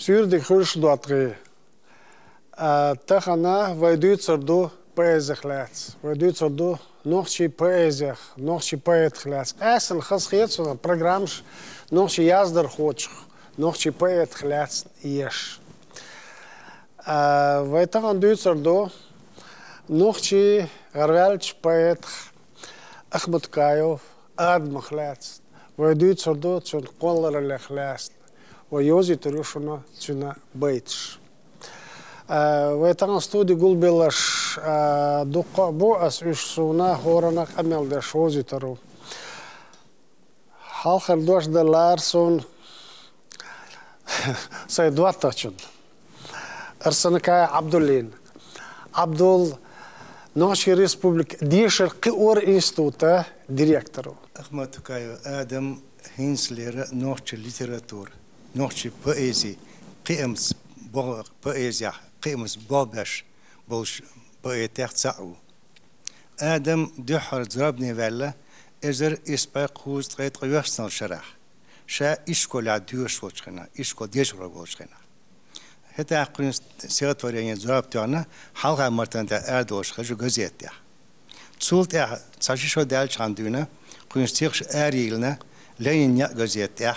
stuur de kurs doatre. Tagana wij doet er do poëzie gelaat. Wij doet er do nog je poëzie, nog je poëet gelaat. Essen geschreven zo'n programma's, nog je jasder goed, nog je poëet gelaat is. Wij tagan doet er do nog je geweldig poëet Ahmed Kayov, Adem gelaat. Wij doet er do zo'n kollerle gelaat. Wij jozie terugna zo'n beets. Wij tagan studie gulbillers do boas usuna horana kamel de shozi teru. Halker dos de Larsson say duatachun. Arsanaka Abdullin. Abdul Noshi Republik Disher Qor Institute director. Ahmed Kayov Adam Hinslera Nochi literatuur, Nochi poëzie, Qims poëzie. قيمس بابش بولش بيتاخ ساو آدم دحر ضربني ولا إزر إسباق خوز تغيت غيوصل شرح شا إشكول عدوش وشخنا إشكول ديشرا وشخنا هتا أقول سيرت وريان ضرب تاعنا حلقة مرتين تا أردوش خجو غزيت تاع تصول تاع تساشيشو دالش عندنا قول سيرش أريلنا لين يا غزيت تاع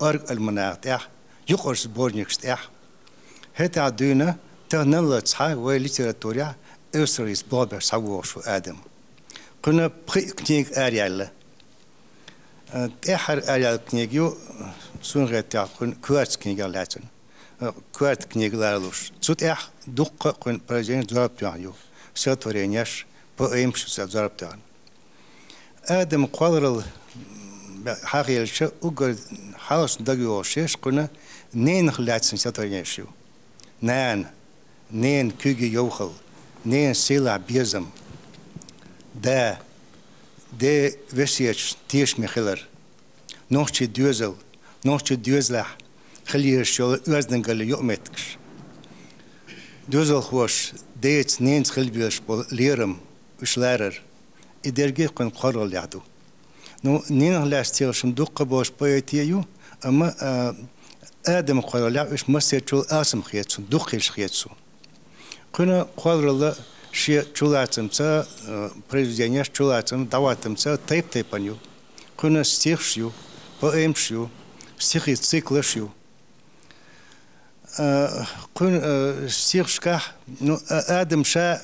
أرق المناغ تاع يقرص بورنيكس تاع هتا عندنا تغنى تصحى وليتراتوريا أسريس بابر سووش آدم كنا بخيك أريال آخر أريال كنيجيو سون غتاع كن كوارت كنيجا لاتن كوارت كنيجا لالوش صوت دق كن برجين ضرب تاعيو ساتورينياش بأيمش ضرب تاعن آدم قادر حقيقة شو أقول حاس دقيقوشيش كنا نين خلاتن ساتورينياشيو نين كوجي يوخل نين سيلا بيزم دا وسيش تيش مخلر نوشي دوزلح خليه شو وزن قال يومتكش دوزل خوش ديت نين خلبيش ليرم وشلارر إدرجي كن قرر يعدو نو نين لاستيش مدق باش بيتيو أما آدم قرر لا إيش مسيرتشو آسم خيتسو دقيش خيتسو كنا قرر الله شيء شلاتم تا بريزيدنياش شلاتم دواتم تا تيب أنيو كنا ستيخشيو بأمشيو ستيخي تسيكلشيو كنا ستيخشكح نو آدم شا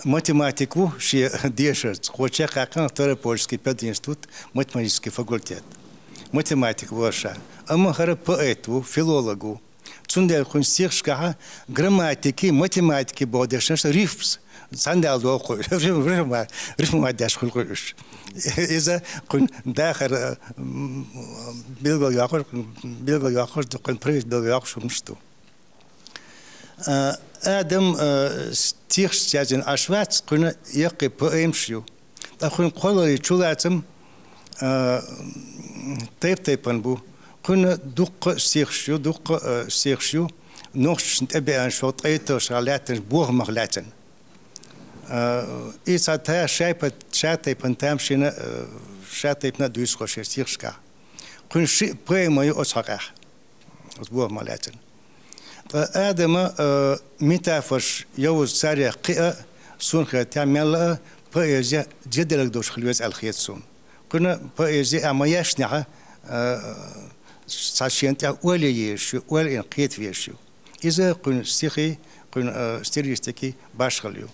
математику شيء ديشرت خوشة كأن ترى بولسكي بيدينستوت математический факультет математик واشا أما هرب поэту филологу цундел كن ستيخشكح грамматики математики بودشنش ريفس صندل دوقو ريف ما داش خلقش إذا كن داخل بيلغو ياخر كن بريز بيلغو ياخر مشتو آدم ستيخش جازن أشوات كنا يقي بأمشيو أخون قولي شولاتم تيبن بو كنا دوق ستيخشيو نوش نتبع أن شوط أيتو شغلاتن بوغ مغلاتن إذا تا شاتيبن تامشينا شاتيبنا دويس خوش ستيخشكا كن شيء بريما يؤسحقه بوغ مغلاتن آدم متافش يوز ساري قئة سون خياتي ملا بأيزي جدلك دوش خلوز الخيات سون كنا بأيزي أما يشنع ساشينتي ولا يشو ولا إنقيت فيشو إذا كن استخي كن ستيريستيكي باش خليو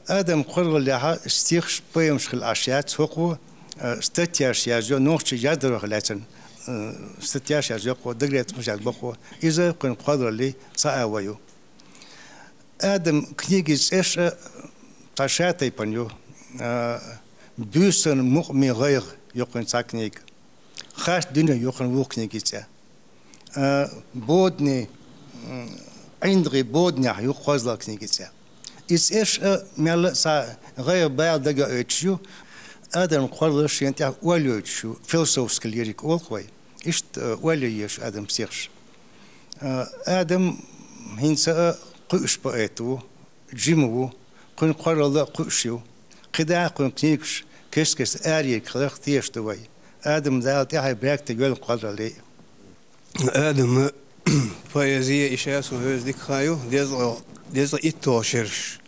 آدم قرر لها استيخش بيمش خل أشياء هو استتياش يازو نوش يادر خلاتن ستياش يزقو دقريت مش يزقو إذا كن قادر لي صاويو آدم كنيجز إيش تشاتي بنيو بيسن مؤمن غير يقن ساكنيج خاش دنيا يقن وكنيجزا بودني عندي بودني يقاز لكنيجزا إيش مال سا غير بعد دقة إتشيو آدم قرر شيء وليد شو فلسفة ليريك أولخوي إيش وليش آدم سيرش آدم هنسا قش بقيتو جيمو كن قرر الله قشيو قدا كن كنيكش كيس آري خلق تيش دوي آدم ذات يحيى براك تقول قرر لي آدم poëzie is zo'n heus dik ga je. Deze ito shirsh.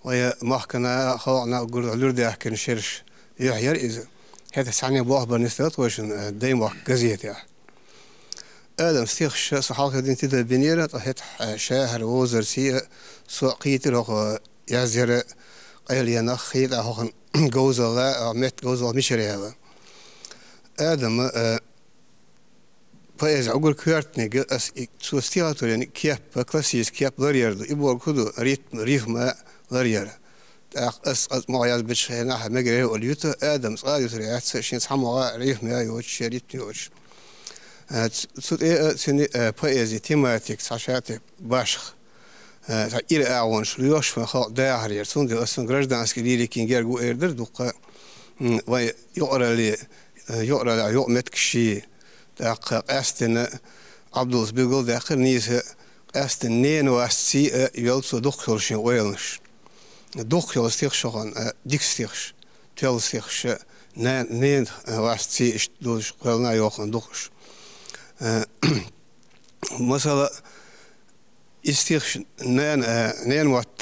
ويا محكنا خلقنا قرد لردي أحكي نشرش يحير إذا هذا سعني بواه بنستات وشن دايما جزيت يا آدم استيخ صحاك دين تدا بنيرة طهت شاهر وزر سي سوقيت له يزر قال يا نخيل أهون جوز لا مت جوز مشري هذا آدم فإذا أقول كيرتني أس سوستياتو يعني كياب كلاسيس كياب لريرد يبغى كده ريف ما لريرة أس معيز بتشينا حد مجرى وليوتا آدم صار يسرع شين سحموا ريف ما يوش شريط يوش صوت سني بأيزي تيماتيك ساشاتي باشخ إلى أعوان شليوش من خالق داهر يرسون دي أصلا جرجدان سكليري كين جرجو إردر دوقة ويقرأ لي يقمت كشي داق أستن عبدالله بيقول داق نيسه أستن نين وأستي يلصو دخل شين ويلنش دخل استيخشان ديكستيخش تيلستيخش نين وأستي إشتدوش قلنا يوخن دخش مثلا استيخش نين وات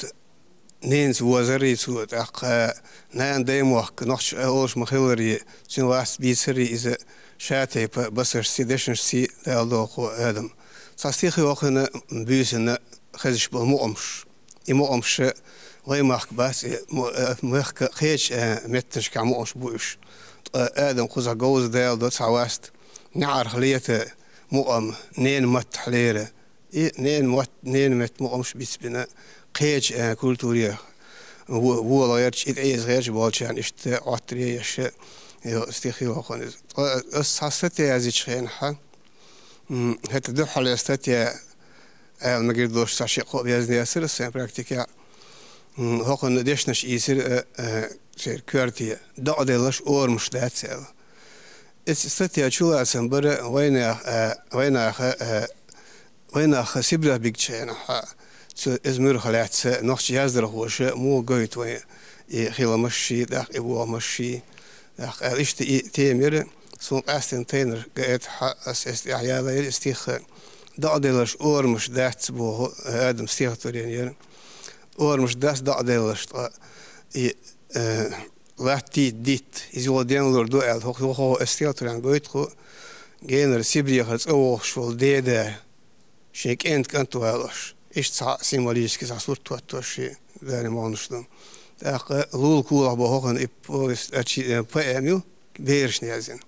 نين وزري سو داق نين دايموك نخش أولش مخيلري سين وأست بيسري إذا شاتي بسر سيدشن سي دالدوخو آدم ساستيخي وقنا بيسنا خزش بمؤمش يمؤمش ويماخ باس مخ خيش متنش كمؤمش بوش آدم خزع جوز دالدو تسعواست نعرف ليته مؤم نين مت حليره نين مت مؤمش بيسبنا خيش كولتوريه هو لا يرش إذا غيرش بالشان إشت عطريه يش استيخي وخون أساستي هذه الشيء ها هت دحل استاتي المجرد دوش ساشق بيزني أسر سين براكتيكا هاكن ديشنش يصير شيء كارتي دعدلش أور مش دات سال استاتي أشوله سنبرة وين خسبرة بيجشين ها إزمير خلات نخش يزدر هوش مو قويت وين خيل مشي داخ إبوه مشي إيش تيمير سون أستن تينر قاعد أس أحيانا استيخ دعدلش أور مش دات بوه آدم استيخ ترينير أور مش دات دعدلش لا ديت إزودين لردو أل هو استيخ ترين قويتخو جينر سيبري خلص أوه شول ديدا شيك أنت كنتو هالش إيش تصع سيماليش كيس عصور توتوشي داري ما نشدم لول كولا بهوخن إبوس أشي بأميو بيرش نيازين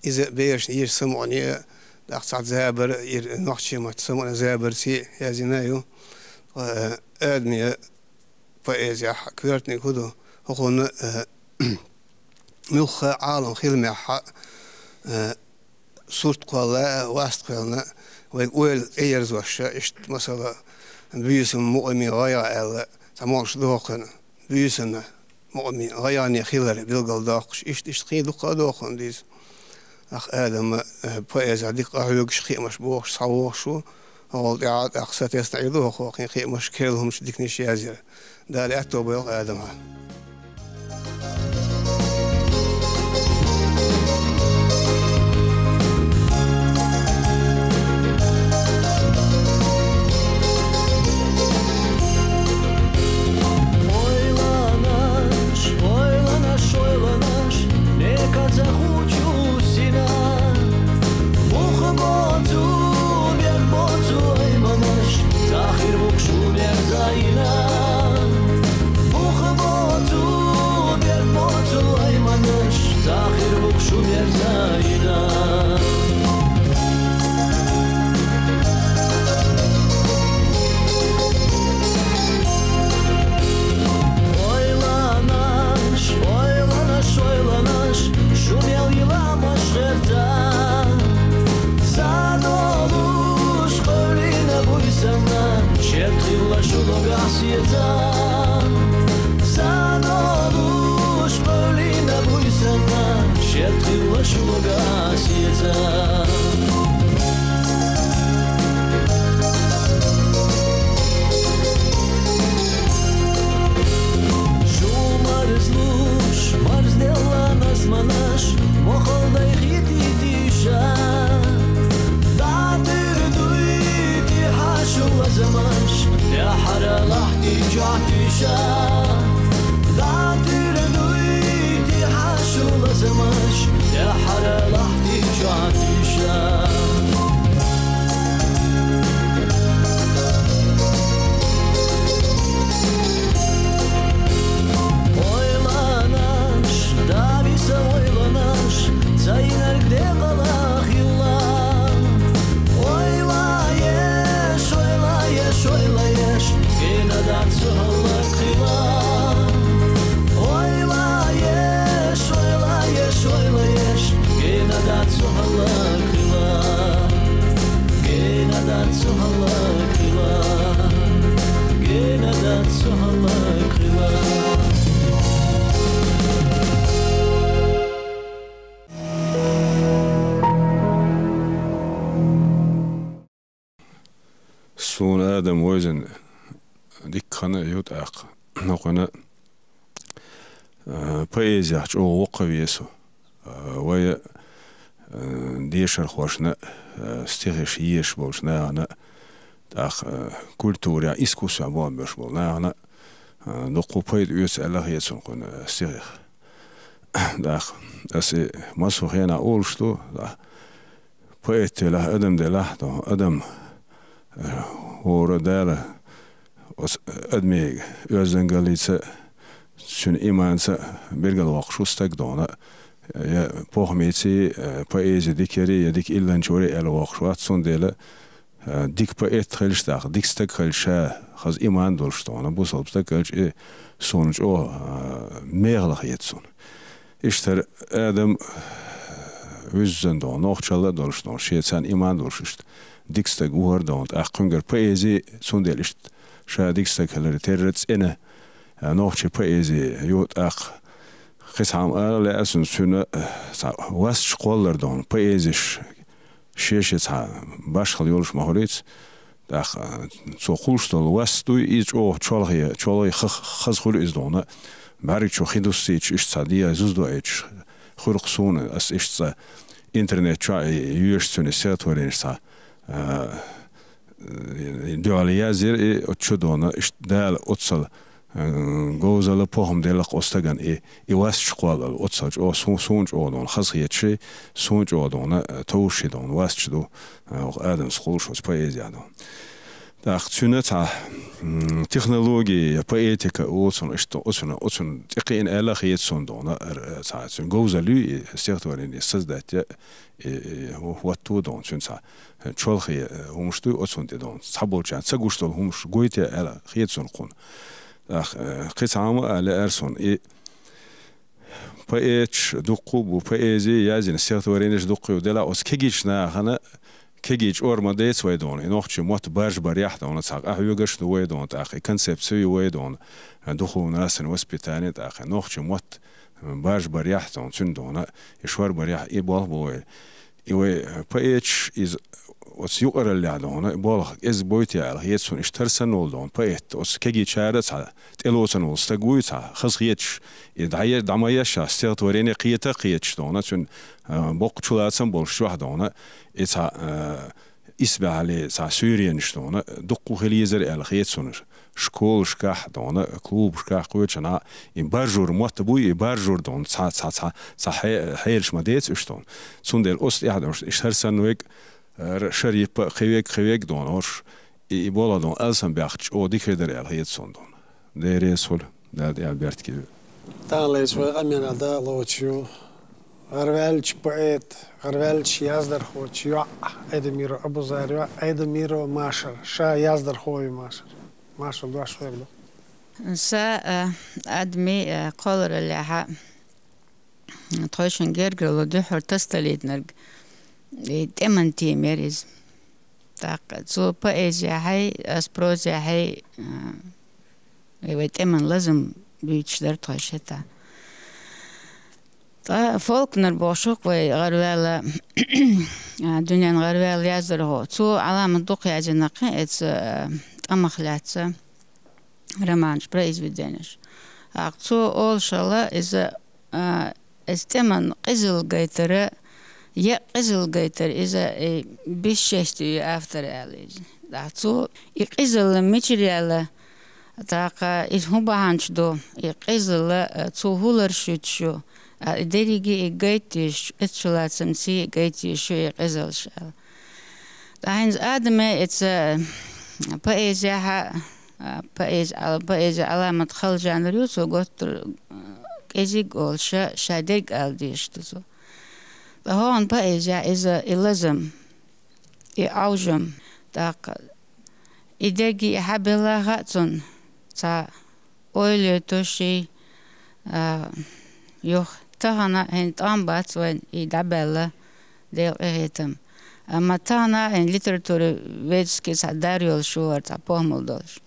إذا بيرش نير سمعني داخل زابر ير نحشي ما تسمعنا زابر سي يازينايو آدمي بأزيا كبرتني كده هوخن مخ عالم خدمة حق صورت قلا واست قلنا ويقول إيرز وشة إشت مثلا بيسم مؤمن غاية على تماش دوخنا بيسنا مؤمن غياني خيلر بيلقى داقش إيش خيل دقة داخن ديز أخ آدم بأز عديق أهلوش خي مش بوخش صوخشو هو دعات أقصى تستعيدوه خو خي مشكلهم مش ديك نشي أزير ده اللي أتوب آدم Мохолдай хити тиша, да ты рдуй يا حرا لحظي شعتيشا Sayınar gide kalak yıllar Oylayeş, oylayeş, oylayeş Genadan suhalak kılar Oylayeş, oylayeş, oylayeş Genadan suhalak kılar Genadan suhalak kılar Genadan suhalak kılar سون آدم وزن ديكنا يوتاق نقنا поэзия чо وقويسو ويا ديشر خوشنا стихиш еш болшна ана так культура искусство бомбеш болна ана نقو поэт үс алахиетсон кона стих так аси масухена олшту поэт ла адам дела адам Ora dela admi özden galitsa sün imansa birgal waqshustak dona ya pohmeti poezi dikeri ya dik illan chori el waqshwat son dela dik poet khalshtaq dikstak khalsha khaz iman dolshtona bu solbsta kalch sonuç o meğlaq yetsun işter adam özden dona oqchala dolshtona şetsan iman dolsht Dikstag uardont aqungar poezi sundelist sha dikstag halar terrets ene noqchi poezi yot aq qisam ala asun suna was shqollardan poezish sheshet bashqal yolish mahorits aq soqulshtol was tu ich o cholghi khazkhul izdona barik cho khidusich ish sadia zuzdo ich khurqsun as ish internet cha yushsun sertvorin sa dualiya zir otchudona ishdal otsal gozala pohum delaq ostagan was shqwal otsal o sunj odon khaziyetchi sunj odona tawshidon waschido adam skhulshos poeziyadon Tachtunata technologie poetica oson oson iqin alaqiyat sondona saatsun gozalu sertwarin sizdatya huattu don sunsa cholxi humshtu oson dedon sabolchan sagushtol humsh goite ala khiyatsun qun qisam ala erson poet duqu bu poezi yazin sertwarin duqu dela oskegishna khana كيجيج أورما ديت ويدون إنوخش موت برج بريح دون تاق أحيوجش ويدون تاقي كونسبسي ويدون دخول ناس وسبيتاني تاقي نوخش موت برج بريح دون تندون يشوار بريح إبوه بوي إيوه بايتش إز وس يقرأ اللي عدون بالغ إز بويتي على يتسون إشترسن ولدون بايت وس كيجيج شارت على تلوسن ولستقوي على خص يتش يدعي دعمايش استيغت وريني قيتا قيتش دون تون بوق شلاتسن بولش واحد دون إتا إسبع عليه سا سوريان شتون دقو خليزر على يتسون شكول شكاح دون كلوب شكاح قويتشنا يبارجور موتبوي يبارجور دون سا حيرش مديت اشتون سوندل أست يحدم إشترسن ويك شريف خويك دون أوش يبولا دون ألسن بيختش أو ديكيدر على يتسون دون ديريسول داد ألبرت كيلو تاليس وأمينا دا لوتشيو غربالش بقيت غربالش يازدر خوتشيو أيدميرو أبو زاريو أيدميرو ماشر شا يازدر خوي ماشر دواش ويردو سا أدمي قولر اللي تويشن جيرجلو دحر تستليد نرج تمن تيميريز تاق سو بأيزي هاي أسبروزي هاي تمن لازم بيتشدر تويشتا تا فولكنر بوشوق وغروالا دنيا غروالا يازدره سو علامة دوق يازنقي اتس أمخلاتس романш произведенеш. Акцу олшала из теман қызыл гайтары я қызыл гайтар иза бесчестию автора ализ. Акцу и қызыл материала така из хубаханчдо и қызыл цу хулар шутшу دريجي جيتيش اتشلات سمسي جيتي شوي قزل شال دهينز آدمي اتس بأيزها بأيز علامة خلجان ريوسو قطر كيزي قولش شاديق الديشتزو دهون بأيزها إذا إلزم أوجم داق إدرجي حبلا غاتون تا أولي توشي يوخ تانا هن تامبات وين يدبلا ديل إهتم أما تانا هن ليتراتوري ويدسكي ساداريول شوار تا بوهمل دولش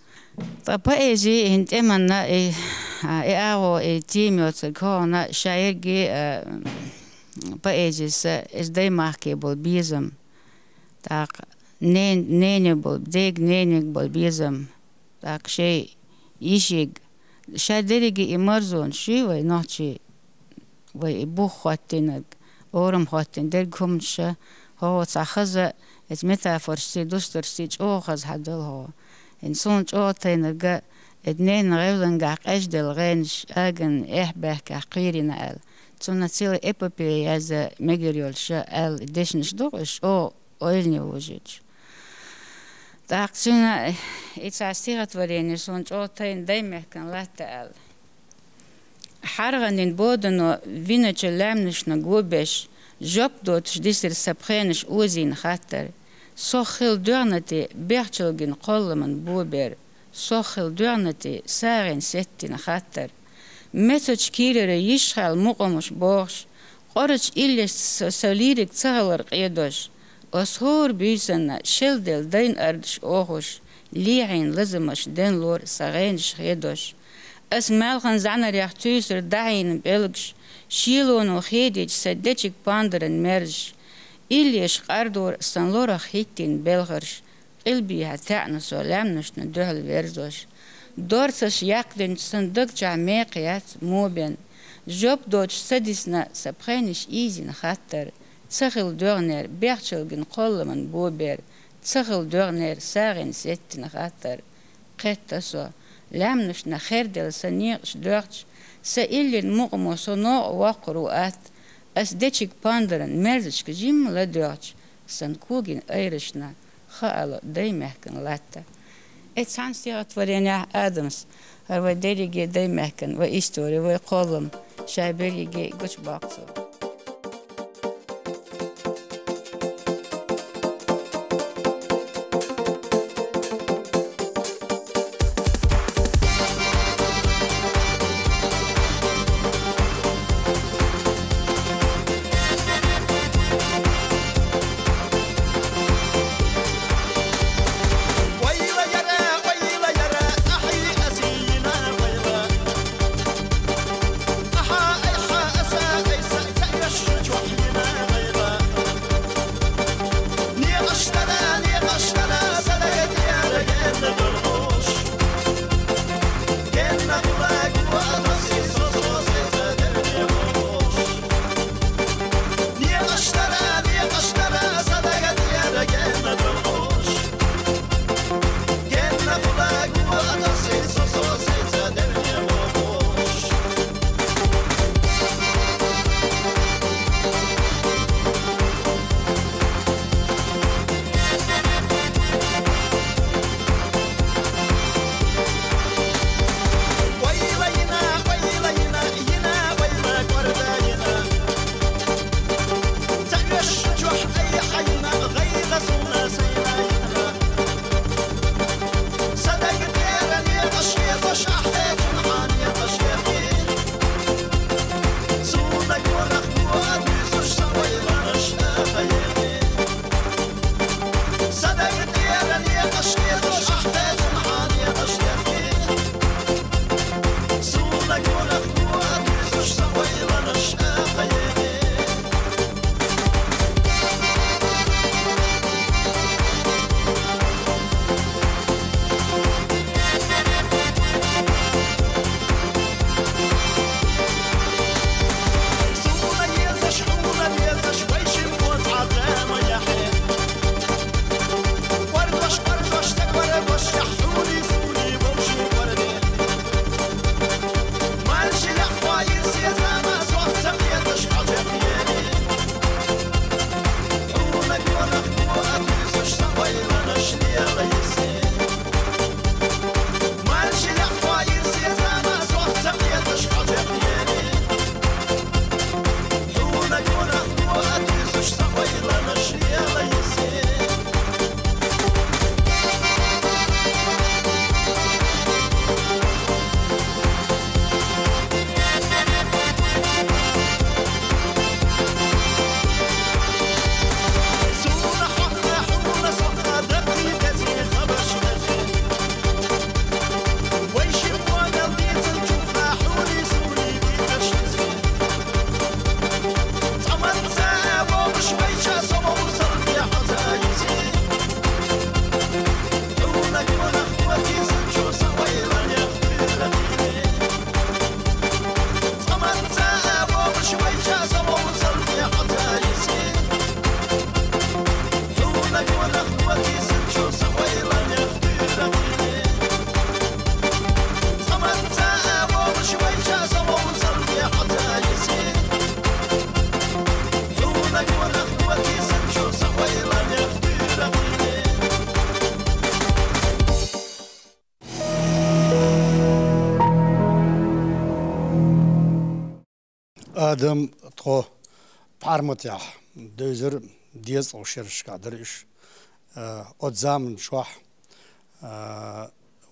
تا بأيزي هن تمنى أغو تيميو تكونا شايرجي بأيزي إز داي ماركي بول بيزم داق نيني بول ديك نيني بول بيزم داق شي يشيق شادريجي إمرزون شي وي نوتشي وي بوخ خواتينك أورم خواتين دركم شا هو تاخذ ات ميتافورسي دوسترسيج أوخذ هدل هو إنسان أوتينك اتنين غيولن قاق أجدل غينش أغن إحباك قيرين أل تسونا تسيلي إبابي يازا ميجريول شا أل ديشنش دوغش أو أولني وجيج داق تسونا إتساستيغت وريني سونج أوتين دايمه كان لاتا أل حرغن بودنو فينوش لامنش نقوبش جوب دوتش ديسر سبخينش أوزين خاطر سوخيل دورنتي بيرتشلغن قولمن بوبر سوخيل دورنتي سارين ستين خاطر متوش كيرر يشخال مقومش بوغش قرش إليش سوليرك تغلر قيدوش أسهور بيسنا شلدل دين أردش أوهوش ليعين لزمش دين لور سغينش خيدوش اسمالغن زعنا ريح تيسر دعين بلغش شيلون وخيديج سدتشك باندرن مرج إليش قردور سنلورا خيتين بلغرش قلبيها تعنس ولامنش ندهل ورزوش دورسش يقدن صندوق جاميقيات موبين جوب دوش سدسنا سبخينش إيزين خاطر تسخل دورنر بيحشلغن قولمن بوبر تسخل دورنر ساغن ستين خاطر قتسو لامنش نخير دل سنيقش دورش سإلين مقمو سنوع وقروات أسدتشك باندرن مرزشك جملة دورش سنكوغين أيرشنا خالو دايمهكن لاتا اتسان سيغت ورينيا آدمس هروا ديريجي دايمهكن وإستوري ويقولم شابيريجي قوش باقسو أحا أيحا أسا أيسا آدم تو پارمتیح دوزر دیز او شرش کادرش od zaman schwach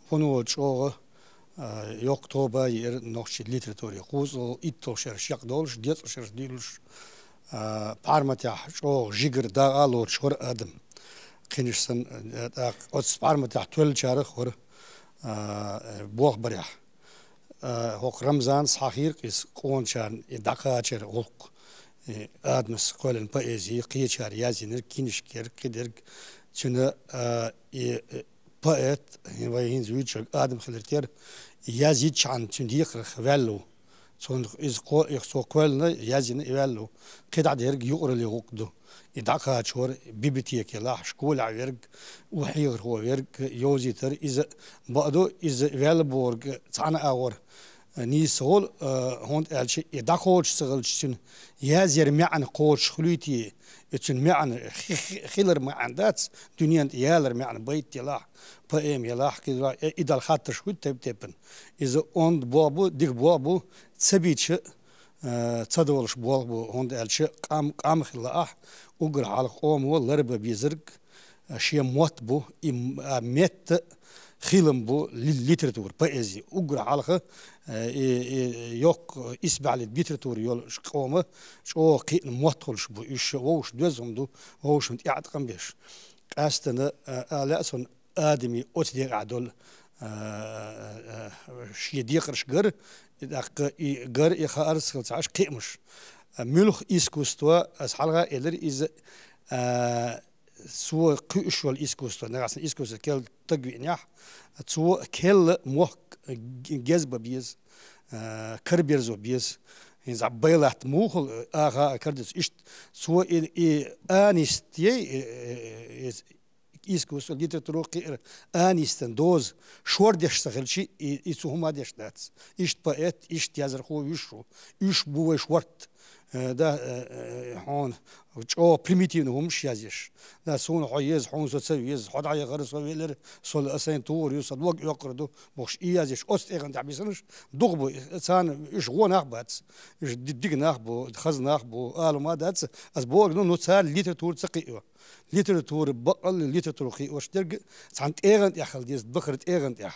von Ochoge Oktober hier noch die Literatur Russel itoscher Schakdolsch Dietscher Dilsch Parmatja so Jiger da alo schor Adam Kindersen od Parmatja 12 jaar hor Boogbarja hoch Ramzan Sahir is Konchan in Dakacher hoch Admes kolen poëzie qiyachar yaziner kinishker qider tuna poëet en wij in zoiets adem gelerteer yazid chan tundi khwallo son is ko so kwelna yazin iwallo qida der yuqra li qdo idaka chor bibiti kela shkol awerg وحيغ هو werg yoziter is bado is welborg tsana awor نيسول هون ألشي يدخلش سغلشين يازير معن قوش خلوتي يتون معن خيلر معن داتس دنيا يالر معن بيت يلا بأم يلا كذا إذا الخاطر شو تبتبن إذا أند بابو ديك بابو تسبيتش تصدولش بابو هون ألشي قام خلاص وقر على قوم والربا بيزرق شيء موت بو مت خيلم بو ليتراتور بأزي وقر على يوك إسبع للبيتراتور يول قومه شو قي موتولش بو إيش ووش دوزهم دو ووش مت قاعد قنبيش قاستنا لأسون آدمي أتدير عدل شي ديقرش قر قر إخارس خلصاش قيمش ملخ إسكوستوا أسحالها إلر إز سو قيشول إسكوستوا نغاسن إسكوستوا كل تقوي نيح سو كل موح جذب بيز كربيرزو بيز إذا بيلات موخل آخا كردس إشت سو آنستي إسكوستوا ليتراتورو قير آنستن دوز شور ديش سخلشي إسو هما ديش داتس إشت بايت إشت يازر خو يشو إش بوه شورت ده هون او بريميتيف همش يازيش ده سون حيز هون سويز حد عي غير سويلر سول اسين تور يوصل وق يقردو مش يازيش اوست ايغن تعبيسنش دغبو انسان ايش غو نخبات ايش ديك نخبو خز نخبو قالوا ما داتس از بوغ نو تسال ليتراتور تقي ليتراتور بقل ليتراتور قي واش درج سانت ايغن يا خل ديس بخرت ايغن يا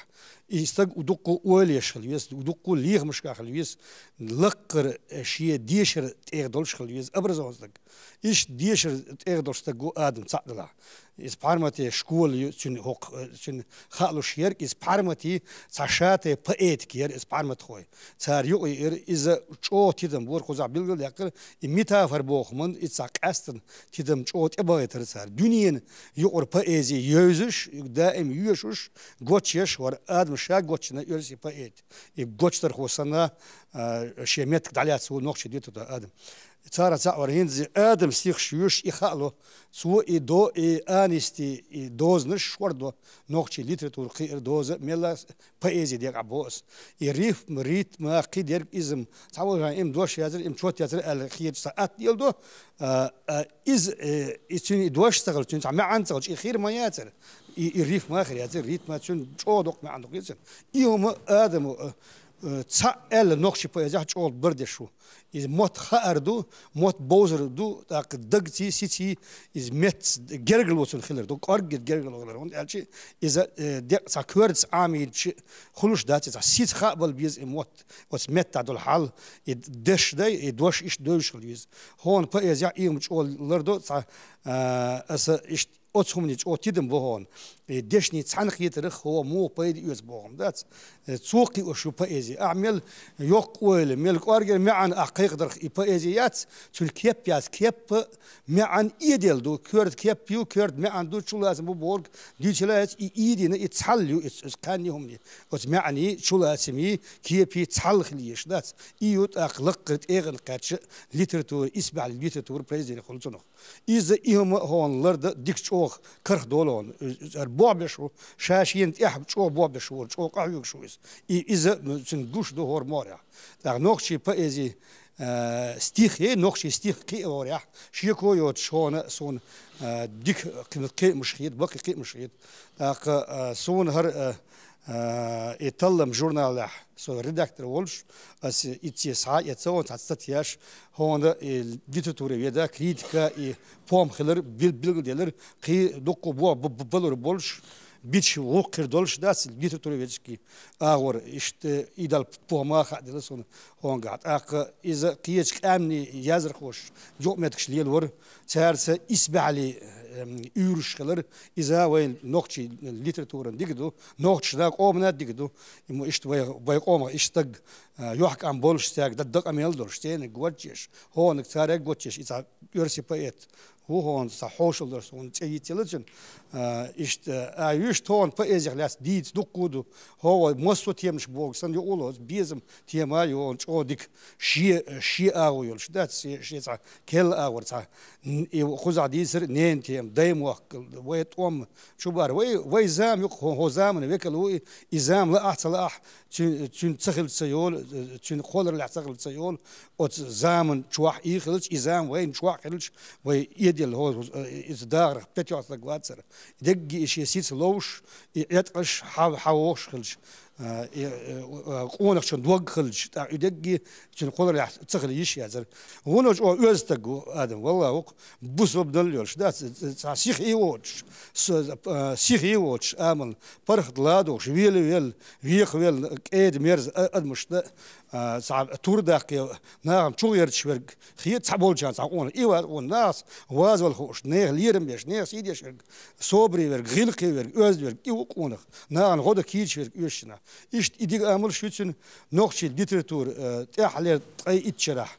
يستق ودقو اوليش خليس ودقو ليغ مش خليس لقر شي ديشر تيغدولش خليس ابرز وصدق إيش ديشر تقدر تقول آدم صعدلا إس بارمتي شكول سن هوق سن خالوش يرك إس بارمتي صاشاتي بقيت كير إس بارمت خوي صار يقير إذا شو تيدم بور خوزع بيلقل يقر إمتى فربوخ من إتساق أستن تيدم شو تبغى ترسار دنيا يقر بقيزي يوزش دائم يوشش قوتشيش ور آدم شا قوتشنا يرسي بقيت يبقوتش ترخوصنا شيمتك دعليات سو نقش ديتو آدم صار صار هينز آدم سيخ شيوش يخالو سو إدو آنستي دوز نش وردو نوخشي ليتراتور قير دوز ملا بأيزي ديك عبوس يريف مريت ما قيدير إزم تعود إم دوش يازر إم شوت يازر الخير ساعات يلدو إز توني دوش تغل توني ما عن تغل خير ما يازر يريف ما خير يازر ريت ما تون شو دوك ما عندك يزن يوم آدم تسأل نقش بيزح شغل بردشوا إذا موت خاردو موت بوزردو تاك دقتي سيتي إذا مت جرجل وصل خلر دو أرجع جرجل وغيره هون ألشي إذا دق سكورت عامل خلوش دات إذا سيت خابل بيز موت وسمت تعدل حال يدش ده يدوش إيش دوش خليز هون بيزح يوم شغل لردو أس إيش أتهم نيج أو تيدم بهون دشني تعنق يترخ هو مو بيد يوز بهم دات سوقي وشو بيزي أعمل يقول ملك أرجع معن أقيق درخ بيزيات تل كيب ياس كيب معن إيدل دو كورد كيب يو كورد معن دو شو لازم بورج دي شلات إيدينا يتحلو كان لي وتمعني شو لازمي كيب يتحل خليش دات إيوت أخلقت إيغن قاتش ليتراتور إسبع ليتراتور بريزيد خلصنا إذا إهم هون لرد ديك شوخ كرخ دولون بوابشو شاشين تحب شو بوابشو شو قاعد شو إذا سنجوش ده هور مارع در نقشي بأزي ستيخي نقشي ستيخ كي وريح شيكو يود شون سون ديك كي مشخيد باقي كي مشخيد سون هر يطلم جورنال سو ريداكتور ولش اس اتي ساعه يتصون تستياش هون ليتراتورا يدا كريتيكا بوم خلر بيل ديلر قي دوكو بو بلور بولش بيتش وقر دولش داس ليتراتورا يدشكي اغور اشت ايدال بوما خدلسون هون قاعد اذا قيتك امني يازر خوش جو متكش ليلور تارس اسبع لي uurschiller is wel nochtje literatuur digdo nochtje dag omna digdo imo ist bij oma is tag joch aan bolstag dat dak amel dorsteen gwatjes hoon ik tsare gwatjes is a ursi poet hoe hoon sa hoschel so und tjitjelchen ist a just hoon poezie las dit dokudo ho mosto tiems bog san jo ulos bizem tiema jo und odik shi auyol dat shi sa kel aur sa خذ عديسر نين تيم دايم وقل ويت شو بار وي زام هو زام ويكل هو إزام لا أحسن لا تون تسخل سيول تون خولر لا تسخل سيول أت زامن شواح يخلش إزام وين شواح خلش وي يدل هو إزدار بتيعص لقواتسر دق إشي سيس لوش يتقش حوش خلش قونك شن دوق خلج يدقي شن قول راح تسخل يشي هذا ونوج أو يزتقو آدم والله بوس بدل يولش ده سيخ يوتش سيخ يوتش آمل برخ دلادوش ويل ويل كيد ميرز أدمش ده صعب تور داقي نعم شو يرتش ورق خيط صعبول جان صعبون إيوه والناس واز والخوش نير ليرم بيش نير سيديش ورق صبري ورق غلقي ورق أوز ورق إيوه قونك نعم غدا كيتش ورق يوشنا إيش إديك أمر شوتن نوخشي ليتراتور تحلير أي إتشرح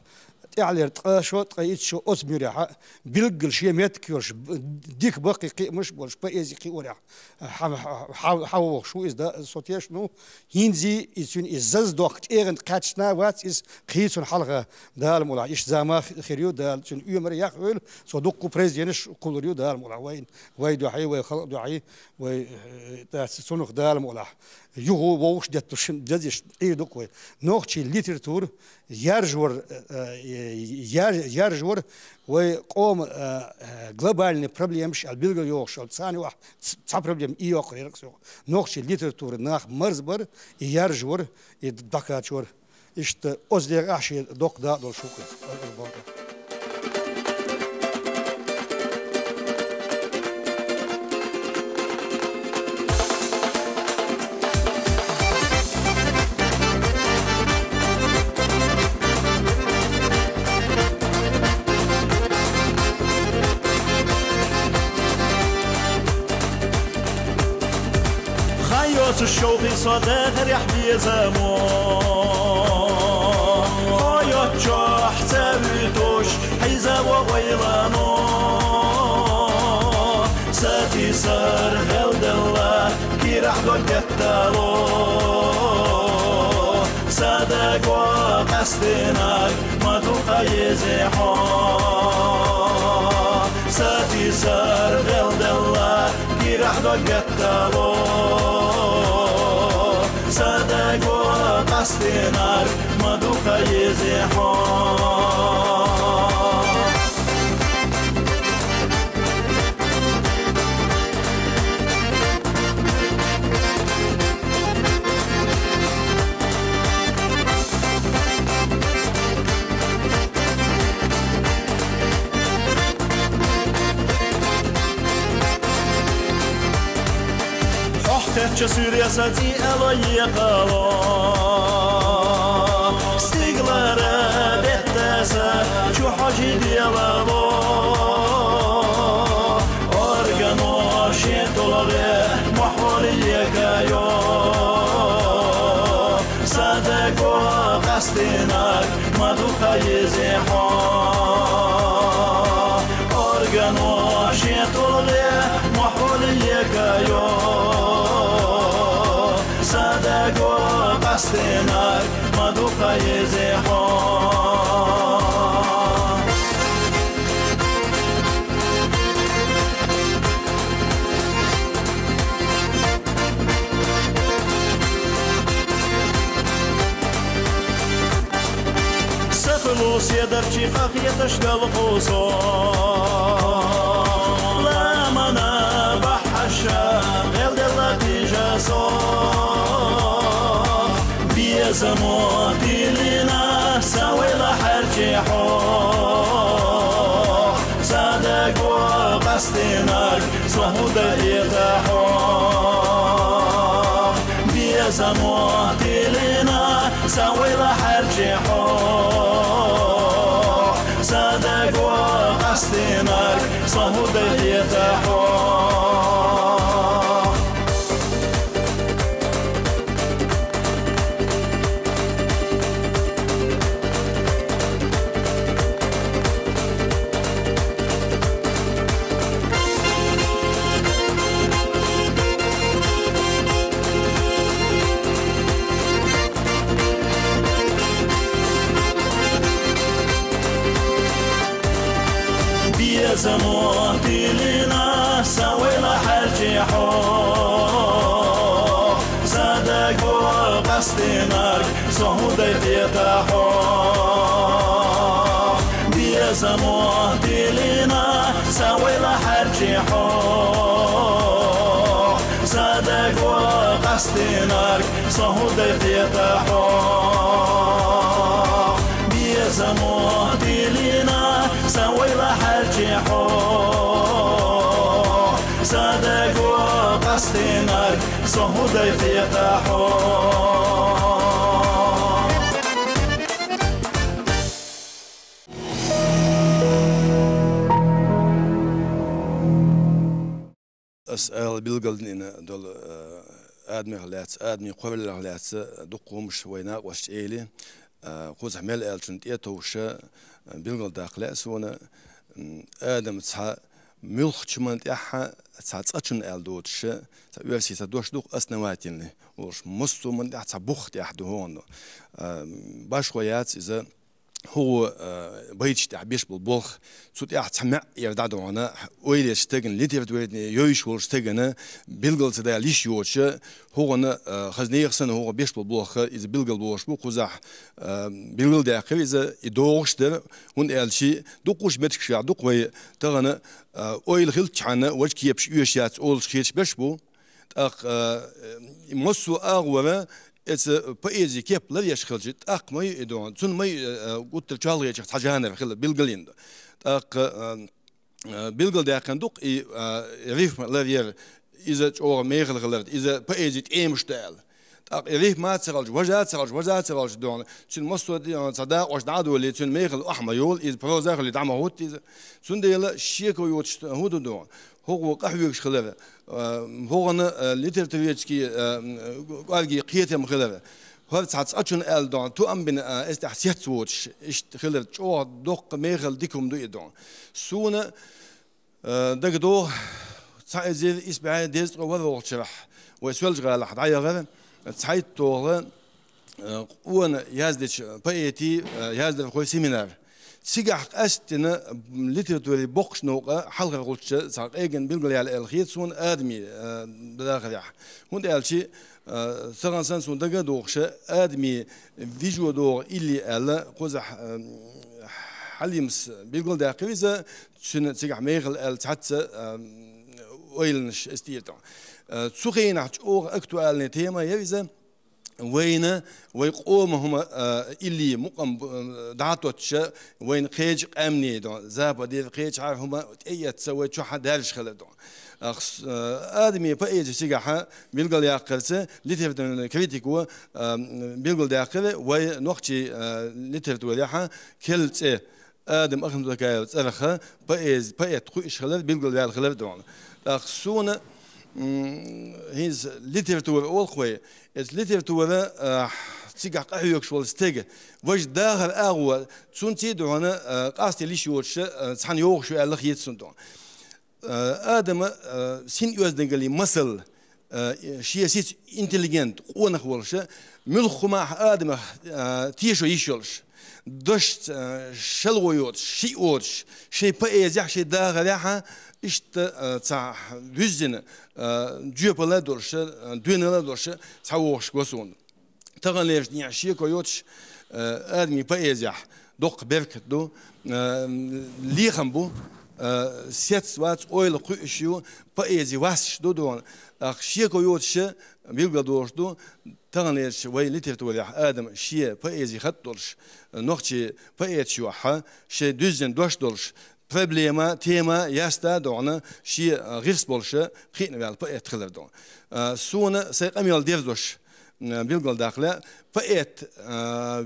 تعلير شو تقيت شو أسميرها بيلقل شيء متكيرش ديك باقي قي مش بولش بأزي قي ورا حاوخ شو إز ده صوتيش نو هينزي إزون إزاز دوقت إيرن قاتشنا وات إز قيسون حلقة دال مولا إيش زما خيريو دال سون يومر يخول صدوق بريزينش كولريو دال مولا وين دعي وخلق دعي وي سونخ دال مولا يهو ووش دتشن جزيش إيه دوكوي نوختي ليتراتور يارجور ويقوم глобальный проблемش البلغ يوش الثاني واحد صار проблем إيوه يركسو نوختي ليتراتور ناخ مرزبر يارجور يدكاتور إشت أزدير عشي دوك دا دول شوكت الشوقي صداق ريح زمو خايا تشاح تبيتوش حيزا وغيرانو ساتي سار هلد الله كي راح قدتالو صداق وقصدناك ما توقع يزيحو ساتي سار هلد الله كي راح قدتالو صدق وقصدناك مدوخ يزيحون تحت سوريا ساتي ألي قلا استقلال بتسا شو حاجي ديالو أرجعنا شيطلع محوري كايو صدق وقصدناك ما تخيز حال أرجعنا شيطلع محوري كايو صدق وقصدناك ما دوخ يزيحون سفلوس يدرجي قاقية تشتغل خصوص لا منا بحشا غير دلتي جاسون بيزموتي لنا سوي لحرجي حوح صادق وقصدناك صهود يتحوح بيزموتي لنا سوي لحرجي حوح صادق وقصدناك صهود يتحوح زموتي لنا سوي لحرجي حوح صادق وقصدناك صهودك يتحوح بيا زموتي لنا سوي لحرجي حوح صادق وقصدناك صهودك يتحوح بيا زموتي لنا سوي لحرجي حوح صادق وقصدناك صهودك يتحوح أسأل بالقلدين دول آدمي غلات آدمي قبل غلات دقهم شوينا وش إيلي خوز حمل ألشنت يتوش بالقل داخل سونا آدم تسا ملخ شمن تيحا تسا تسأشن ألدوتش تأويرسي تدوش دوق أسنواتين وش مستو من تسا بوخت يحدو هون باش ويات إذا هو بيتش تعبيش بالبلخ صوت يحتمع يردادو أنا ويلي شتغن ليتيرت ويدني يويش ول شتغن بيلغل تدا ليش يوتش هو أنا خزني يخسن هو بيش بالبلخ إذا بيلغل بوش بو قزح بيلغل داخل إذا يدوغش در هون ألشي دوقوش متكش دوق وي تغنى ويل خلت عنا وجه يبش يوشيات أول شيء بش بو مصو أغوى إذا بأيزي كيف لا يشخلجت ما يدون تون ما قلت الشغل يشخص حاجة في خلال بيلقلين بيلقل ده كان دوق يريف لا ير إذا أو ميغل غلط إذا بأيزي تأمش تال يريف ما تسرج وجات سرج دون تون مصو صداق وش دعوا اللي تون ميغل أحمر يول إذا بروزاق اللي دعمه هوت إذا تون ده لا شيكو يوتش هودو دون هو قهوة خلافه هو أنا ليترتويتشكي قالجي قيتهم خلافه هذا ساعات أشون ألدون تو أم بين استحسيت ووتش إيش خلاف شو دق ميخل ديكم دو يدون سونا دقدو ساعزيد إسبوعين ديست وهذا وقت شرح ويسولج على حد عيا ساعات طول وانا يازدش بيتي يازد خوي سيمينار سيجح أستنا ليترتوري بوكس نوقا حلقة قلتش ساق إيجن بيلقى على الخيط سون آدمي بداخل يح هون قالشي ثقافة سون دقة دوقش آدمي فيجو دور إللي ألا قزح حليمس بيلقى داخل إذا سون سيجح ميغل التحت ويلنش استيلتون سوقين عش أور أكتوال نتيما يفيزا وين ويقوم هم اللي مقام دعاتوتش وين خيج أمني دون زاب دي خيج عارف هم أي تسوي شو حد هالش خلد دون آدمي بأي سيجاها بيلقى يأكلسه لتفت كريتيكو بيلقى يأكله ونوختي لتفت وليها كلت آدم أخذ ذكاء أرخه بأي تخوش خلد بيلقى يأكله دون أخسون هيز ليتراتور أول خوي ليتراتور تيجا قهوة شوال استيجا وش داخل أول تونتي دونا قاستي ليش يوش سان يوش شو الله يتصندون آدم سين يوزدنجلي مسل شيء سيت إنتليجنت قونا خولش ملخ مع آدم تيشو يشولش دشت شلويوت شيء شيء بأيزح شيء داخل يها إشت تاع وزن جوبلا دورش دوينلا دورش تاوش قصون تغليش نيشي كويوتش آدمي بأيزح دوق برك دو ليخم بو سيت وات أويل قيشيو بأيزي واسش دون أخشيكو يوتش بيلقى دوشدو تغنيش وي ليترتوري آدم شيء بأيزي خطولش نوختي بأيتشو ح شيء دوزن دوشدولش problema tema yasta dona شيء غيرس بولش خين بال بأيت خلر دون سونا سيقاميال ديرزوش بيلقى داخله بأيت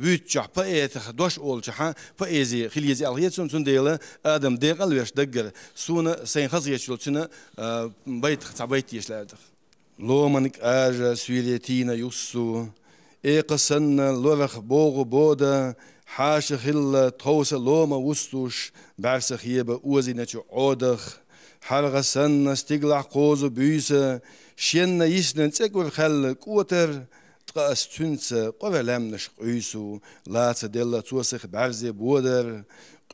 ويتشح بأيت خدوش أولشها بأيزي خليزي عليه سون ديلا آدم دقل ويش دقر سونا سين خزي يشلتنا بيت تعبيت يشلاد لو منك آج سويليتينا يوسو إيقسن لورخ بوغ بودا حاش خل توس لوما وستوش بعرس خيبة أوزينة عودخ حرغسن استقلع قوز بيسة شين يسنن تقوى خل كوتر تقاس تنس قوى لامنش قيسو لا تدل توسخ بعرزي بودر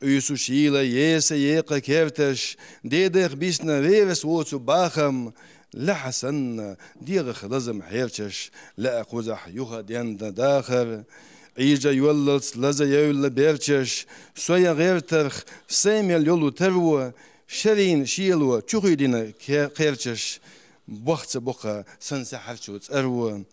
قيسو شيلة يسا يقا كيرتش ديدخ بيسنا ويرس ووتو باخم لحسن ديغخ لازم حيرتش لا قوزح يوخا ديان داخر عيجا يوللس لازا يولا بيرتش سويا غير ترخ سيميل يولو تروا شرين شيلوا تشوخيدين كيرتش بوخت بوخا سنسا حرشوت أروا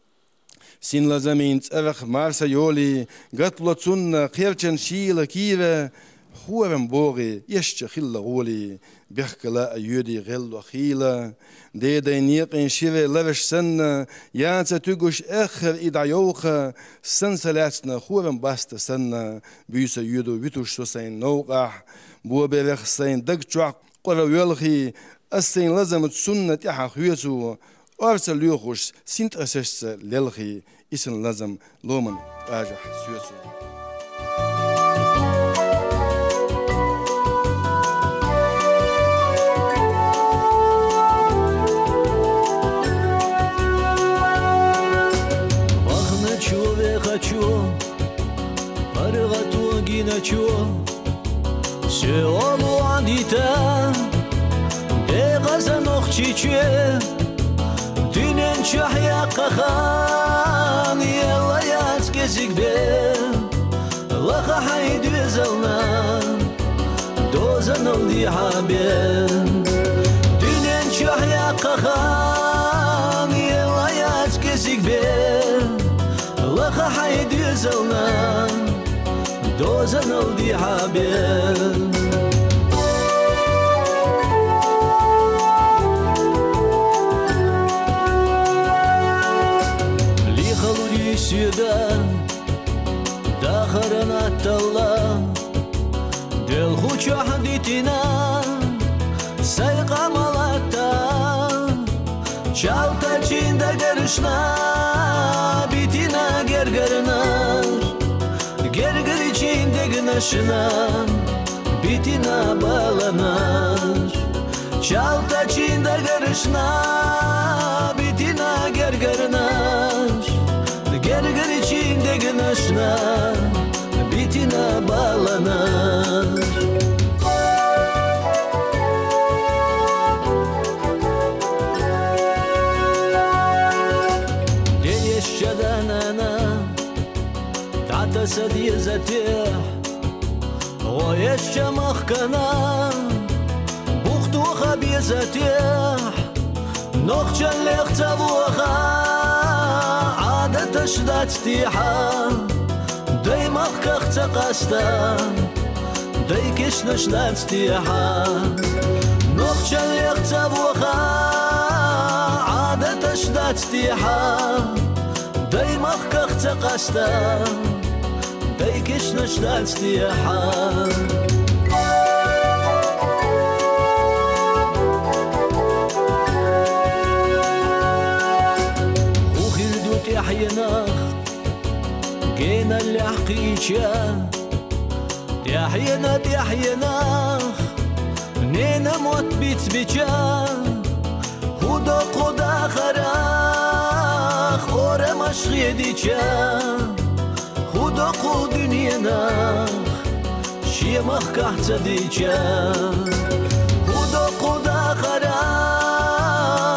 سين لازمين ترخ مارسا يولي قتلو تسن كيرتشن شيلا كيرا خوارم بوغي يشتش خيلا غولي بيحكلا أيودي غلو خيلا ديدا نيقين شيري لرش سنة يانسا تقوش آخر إدع يوخا سن سلاتنا خوارم باست سنة بيوسا يودو بيتوش سوسين نوقح بوا بيرخ سين دق جوع قرى ويلخي السين لازم تسنة تيحا خويتو أرسل ليوخوش سنت أسشت للخي إسن لازم لومن راجح سيوتو Хочу, паргату гиначу, сеолу андита, дегазанох чиче, динен чахя кахан, ела яцке зигбе, лаха хайд везална, дозанал дихабен, динен чахя кахан, ела яцке зигбе. لخا حيد يزلنا دوزنا ودي حابين لي خلوري سيدا داخرنا التلا دل خوش حديتنا سيقا ملاتا شالتا چين دا قرشنا Gergernar, gerger içinde güneşine, bitine bağlanar. Çalta içinde karışına, bitine gergernar, gerger içinde güneşine, bitine bağlanar. سدي زتيح ويش مخكنا بوختو خبي زتيح نخش اللي اختبوخا عادة تشدات تيحا دي مخك اختقاستا دي كش نشدات تيحا نخش اللي اختبوخا عادة تشدات تيحا دي مخك اختقاستا ديكش نشدات استياحة وخلدو تحيناخ جينا اللي حقيتشا تحيناخ نينا موت بيت بيتشا خدا قدا خراخ أورا مشغي ديتشا خداقو دنيانا شيمخ كحتديجا خداقو داخرا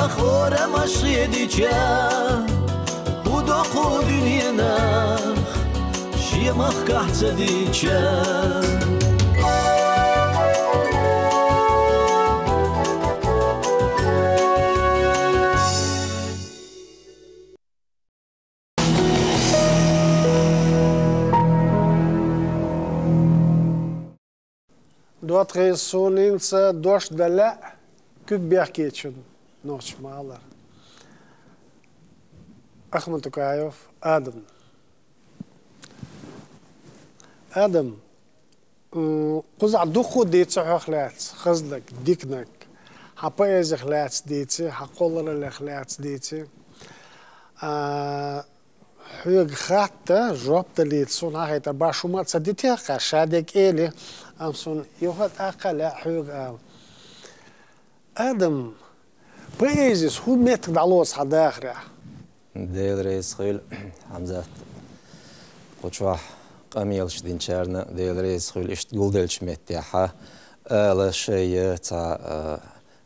خورا مشيديجا خداقو دنيانا شيمخ كحتديجا دوت غير سونينسا دوش دلا كوك بيحكيتشن نوش مالر أحمد توكايوف آدم قزع دوخو ديتس حخلات خزلك ديكنك حبا إز خلات ديتي حقولر الخلات ديتي حيوغ خاطة جوابت اللي تسون هايتا باشومات سديتي شادك إلي أمسون يوهد أقل حيوغ آدم بإيزيس هو ميتك دعلوس حداخرة ديل رئيس خيل حمزة قوشواح قاميلش دين شارنا ديل رئيس خيل إشت قولدلش متيحة ألا شيء تا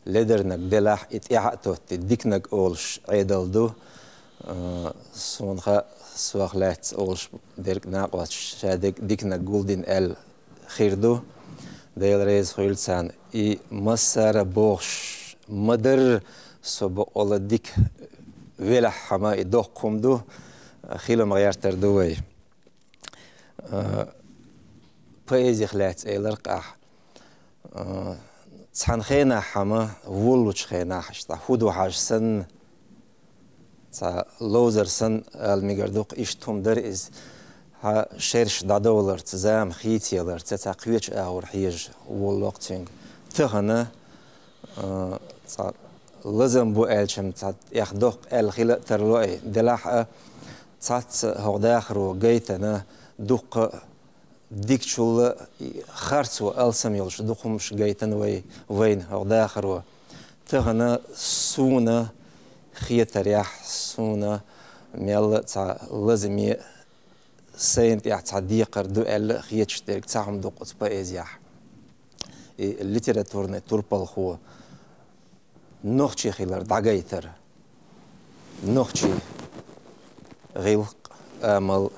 لدرنك دلاح إتيحتو تديكنك أولش عيدل دو سونخا سواخلات أولش ديرك ناقوش شادك ديكنك قولدين ال خيردو ديل رئيس خيل سان إي مسار بوش مدر سبق أولا ديك ویل حما ایدوخ کم دو خیلی مغیار تردوی پاییزی خلات ایلرق تحن خینا حما ولوش خینا حشتا خودو حاجسن تا لوزر سن الميجردوق إشتهم در إز ها شرش دادولر تزام خيتيلر تتقويش أور حيج والوقتين تهنا لازم بو ألشم تات يخدق الخلا ترلوي دلاح تات هوداخرو جيتنا دوق ديك شول خرطو ألسم يلش دوقمش جيتنا وين هوداخرو تهنا سونا خيت رياح سونا ميل تا لازم سينت يعتدي قردو ال خيت شترك تاعهم دوقت بأزياح الليتراتورنا توربال خو نوخشي خيلر دعايتر نوخشي غيلق امل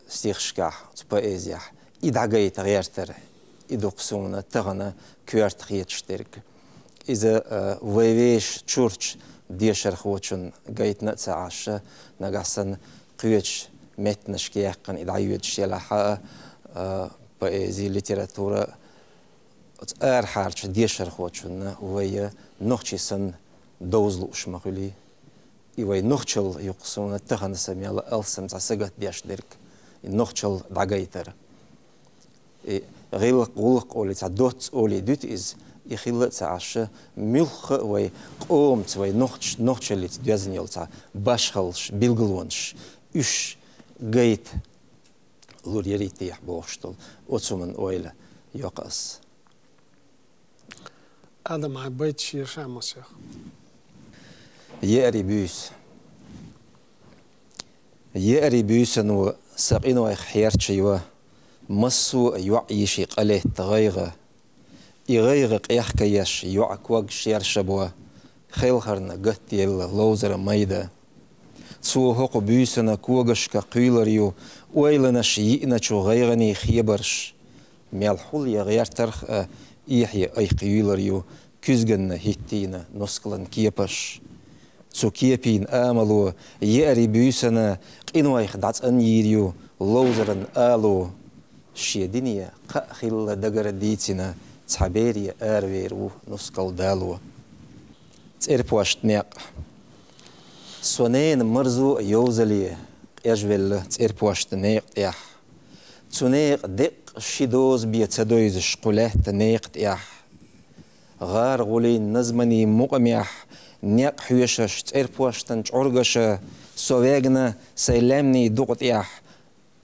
استيخشكاح بأزياح يدعايتر غيرتر يدوقسونا تغنا كوارت خيت شترك إذا ويش تشورش ديشر خوتشن جايتنا تعاش نجاسن قيتش متنش كيقن إذا يوتش يلاحق بأزي ليتراتورة أرحارش ديشر خوتشن ويا نخشي سن دوزلوش مخلي إيوه نخشل يقصون تهنا سميال ألسم تعسقت بيش درك نخشل دعايتر غيلق غلق أولي تعدوت أولي دوت إز يخيل تعاش ملخ وي قومت وي نخش اللي تدوزن يلتا باشخلش بيلغلونش إش جيت لور يريد يحبوشتل أتسومن أويل يقص هذا ما بيت شير شامس يأري بيوس إنه سقينه خيرت شيوه مسو يعيشي قلة تغيره يغيرق يحكيش يعكوك شير شبوه خيلخرنا قت يلا لوزر ميدا تسو هوق بيسنا كوغش كقيلريو ويلنا شيئنا شو غيرني خيبرش ميالحول يغير ترخ يحيى اي قيلريو كزغن هيتينا نسكلن كيبش تسو كيبين آملو يأري بيسنا قينو يخدعت ان يريو لوزرن آلو شيدينيا قخيل دقر ديتنا تعبيري أرويرو نسكال دالو تيربوش تنيق سونين مرزو يوزلي يجول تيربوش تنيق تيح تنيق دق شيدوز بيتسدويز شقوله تنيق تيح غار غولي نزمني مقميح نيق حيوشش تيربوش تنجعرغش سويغنا سيلامني دوق تيح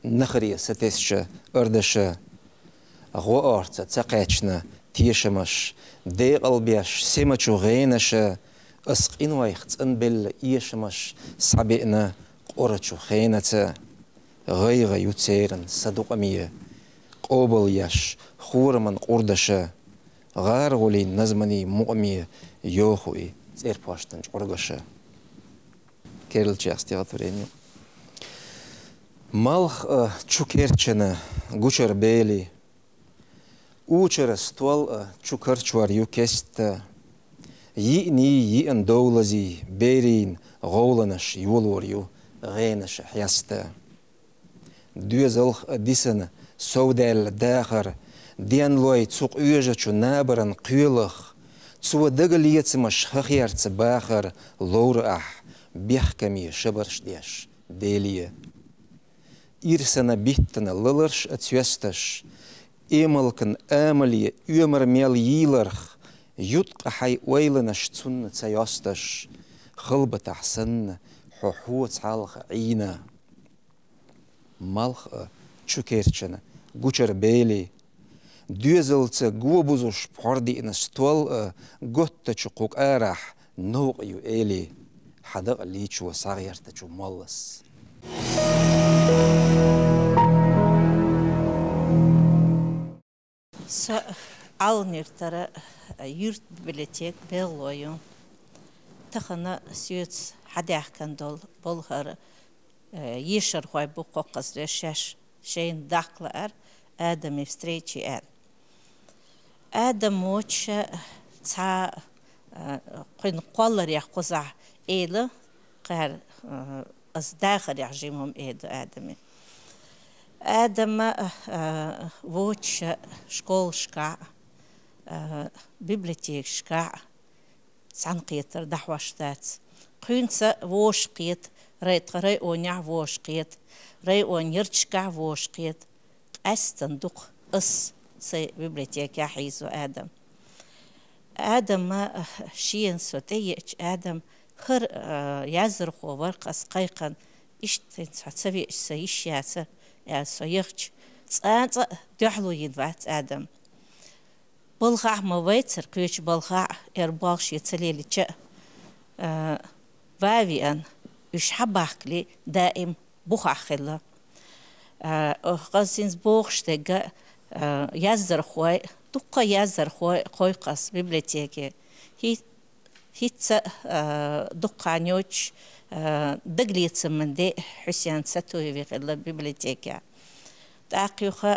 نخري ستسش أردش غو أرت تقاتشنا تيشمش دي قلبيش سمتشو غينش أسقين ويخت انبل يشمش صعبئنا قرتشو خينة غيغ يتسيرن صدوق أمية قوبل يش خور من قردش غار غولي نزمني مؤمية يوخوي تير باشتنج أرغش كيرل جاستي غطرينيو مالخ تشوكيرتشنا غوشر بيلي Учер ствол чукарчвар юкест يئني يئن دولزي بيرين غولنش يولوريو غينش حياستا دوزلخ ديسن سودال داخر ديان لوي تسوق يوجة نابرن قيلخ تسوى دقليت مش خخير تباخر لور بيحكمي شبرش ديش ديلية إرسنا بيتنا للرش اتيستش إيملكن آملي يمر ميل ييلرخ يطق حي ويلنش تسن تيستش خلبة أحسن حوحوت عالخ عينا مالخ تشكيرتشنا قوشر بيلي دوزلت قوبوزوش بحردي إن ستول قوت تشقوك آرح نوق يو إيلي حدق ليتشو صغير تشو مولس Alnir tara yurt bibliotek belloyun. Taxana süt hadahkan dol bolhar yeshar hoy bu qoqqas reshash şeyin daklar Adam встречи Adam moch ta qin qallar yaqza ele qar az dakhil yajimum Adami Adam voch школшка библиотекшка санқиятыр дахваштац қюнца вошқият рай оня вошқият рай онирчка вошқият астандуқ ыс се библиотека хизу Адам шиен сотеич Адам хыр языр ховар қасқайқан иштен сатсави саишяса я сояхч цаца дяхлу едват Адам Болха мавайцер күйч болха эрбалш яцелеличе вавиан үш хабахли даим бухахилла قاسينز بوخشتega yazar khoy tukka yazar khoy qas biblioteke hitsa dukkanyoch daglitsmende Hüseyin Satoyevi qilla biblioteka taqiyha